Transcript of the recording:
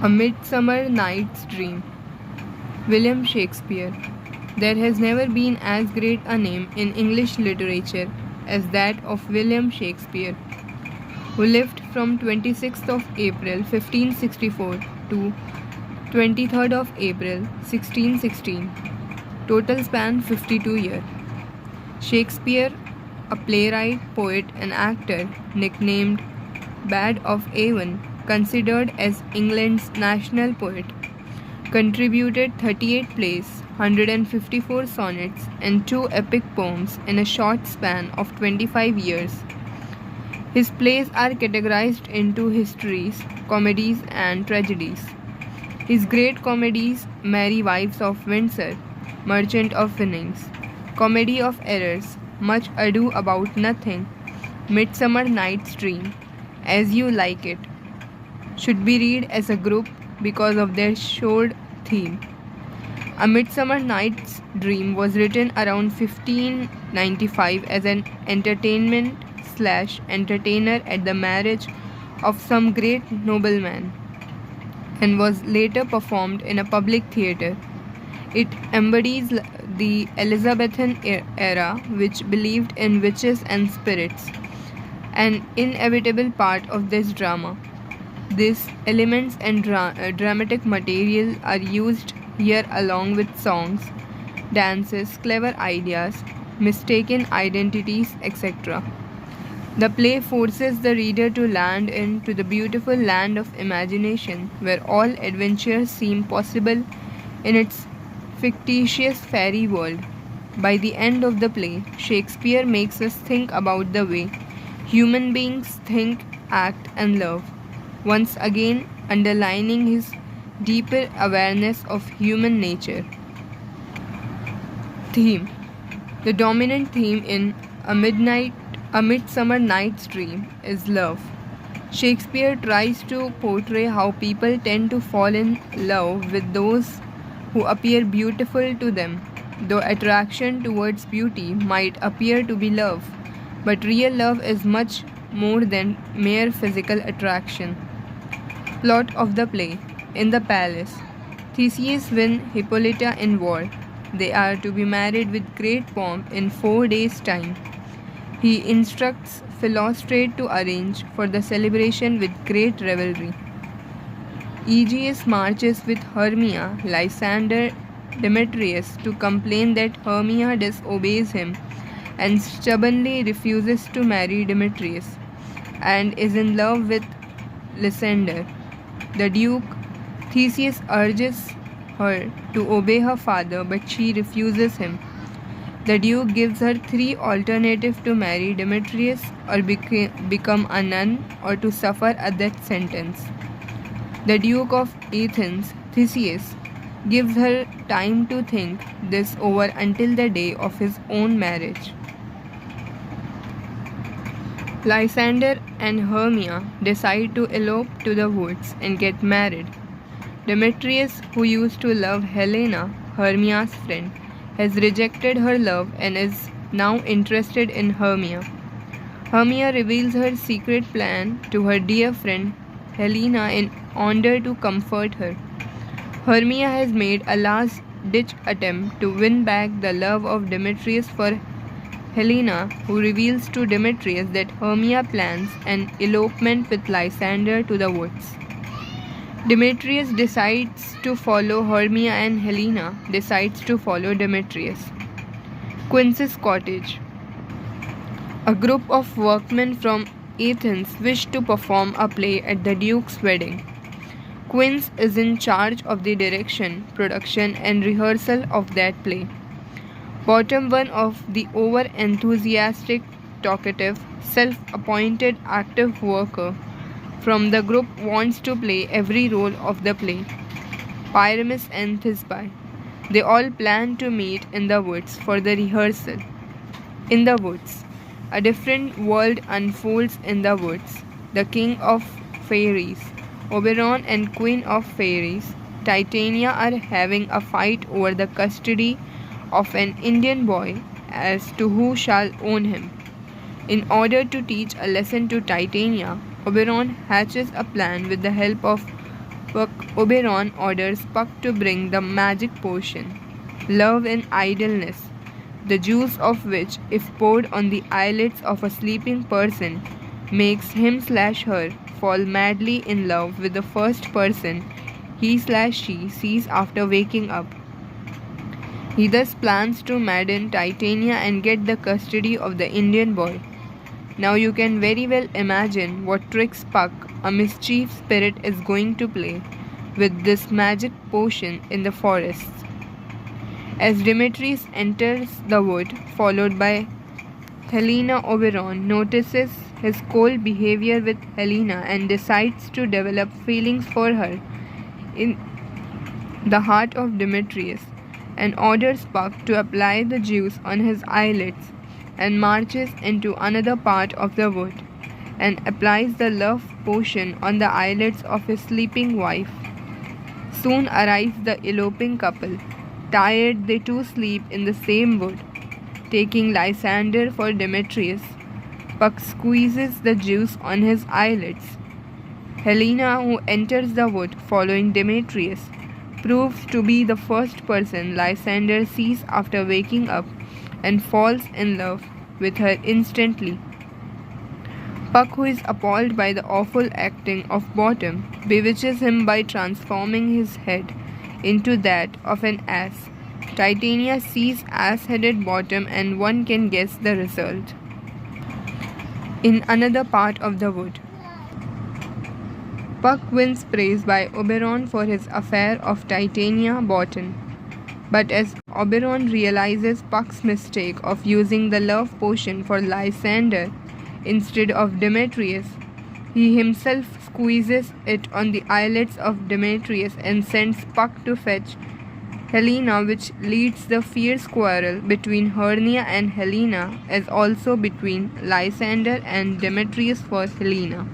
A Midsummer Night's Dream. William Shakespeare. There has never been as great a name in English literature as that of William Shakespeare, who lived from 26th of April 1564 to 23rd of April 1616. Total span 52 years. Shakespeare, a playwright, poet, and actor, nicknamed Bard of Avon, considered as England's national poet, contributed 38 plays, 154 sonnets, and 2 epic poems in a short span of 25 years. His plays are categorized into histories, comedies, and tragedies. His great comedies: Merry Wives of Windsor, Merchant of Venice, Comedy of Errors, Much Ado About Nothing, Midsummer Night's Dream, As You Like It, should be read as a group because of their shared theme. A Midsummer Night's Dream was written around 1595 as an entertainer at the marriage of some great nobleman, and was later performed in a public theatre. It embodies the Elizabethan era, which believed in witches and spirits, an inevitable part of this drama. These elements and dramatic material are used here along with songs, dances, clever ideas, mistaken identities, etc. The play forces the reader to land into the beautiful land of imagination, where all adventures seem possible in its fictitious fairy world. By the end of the play, Shakespeare makes us think about the way human beings think, act, and love, once again underlining his deeper awareness of human nature. Theme. The dominant theme in A Midsummer Night's Dream is love. Shakespeare tries to portray how people tend to fall in love with those who appear beautiful to them, though attraction towards beauty might appear to be love, but real love is much more than mere physical attraction. Plot of the play. In the palace, Theseus wins Hippolyta in war. They are to be married with great pomp in 4 days' time. He instructs Philostrate to arrange for the celebration with great revelry. Aegeus marches with Hermia, Lysander, Demetrius to complain that Hermia disobeys him and stubbornly refuses to marry Demetrius, and is in love with Lysander. The Duke Theseus urges her to obey her father, but she refuses him. The Duke gives her 3 alternatives to marry Demetrius, or become a nun, or to suffer a death sentence. The Duke of Athens, Theseus, gives her time to think this over until the day of his own marriage. Lysander and Hermia decide to elope to the woods and get married. Demetrius, who used to love Helena, Hermia's friend, has rejected her love and is now interested in Hermia. Hermia reveals her secret plan to her dear friend Helena in order to comfort her. Hermia has made a last-ditch attempt to win back the love of Demetrius for Helena, who reveals to Demetrius that Hermia plans an elopement with Lysander to the woods. Demetrius decides to follow Hermia, and Helena decides to follow Demetrius. Quince's cottage. A group of workmen from Athens wish to perform a play at the Duke's wedding. Quince is in charge of the direction, production, and rehearsal of that play. Bottom one of the over-enthusiastic, talkative, self-appointed active worker from the group wants to play every role of the play. Pyramus and Thisbe. They all plan to meet in the woods for the rehearsal. In the woods. A different world unfolds in the woods. The king of fairies, Oberon, and queen of fairies, Titania, are having a fight over the custody of an Indian boy as to who shall own him. In order to teach a lesson to Titania, Oberon hatches a plan with the help of Oberon orders Puck to bring the magic potion, love and idleness, the juice of which, if poured on the eyelids of a sleeping person, makes him/her fall madly in love with the first person he/she sees after waking up. He thus plans to madden Titania and get the custody of the Indian boy. Now you can very well imagine what tricks Puck, a mischief spirit, is going to play with this magic potion in the forests. As Demetrius enters the wood, followed by Helena, Oberon notices his cold behavior with Helena and decides to develop feelings for her in the heart of Demetrius, and orders Puck to apply the juice on his eyelids, and marches into another part of the wood and applies the love potion on the eyelids of his sleeping wife. Soon arrives the eloping couple. Tired, they too sleep in the same wood. Taking Lysander for Demetrius, Puck squeezes the juice on his eyelids. Helena, who enters the wood following Demetrius, proves to be the first person Lysander sees after waking up and falls in love with her instantly. Puck, who is appalled by the awful acting of Bottom, bewitches him by transforming his head into that of an ass. Titania sees ass-headed Bottom, and one can guess the result. In another part of the wood, Puck wins praise by Oberon for his affair of Titania Bottom. But as Oberon realizes Puck's mistake of using the love potion for Lysander instead of Demetrius, he himself squeezes it on the eyelids of Demetrius and sends Puck to fetch Helena, which leads the fierce quarrel between Hermia and Helena, as also between Lysander and Demetrius for Helena.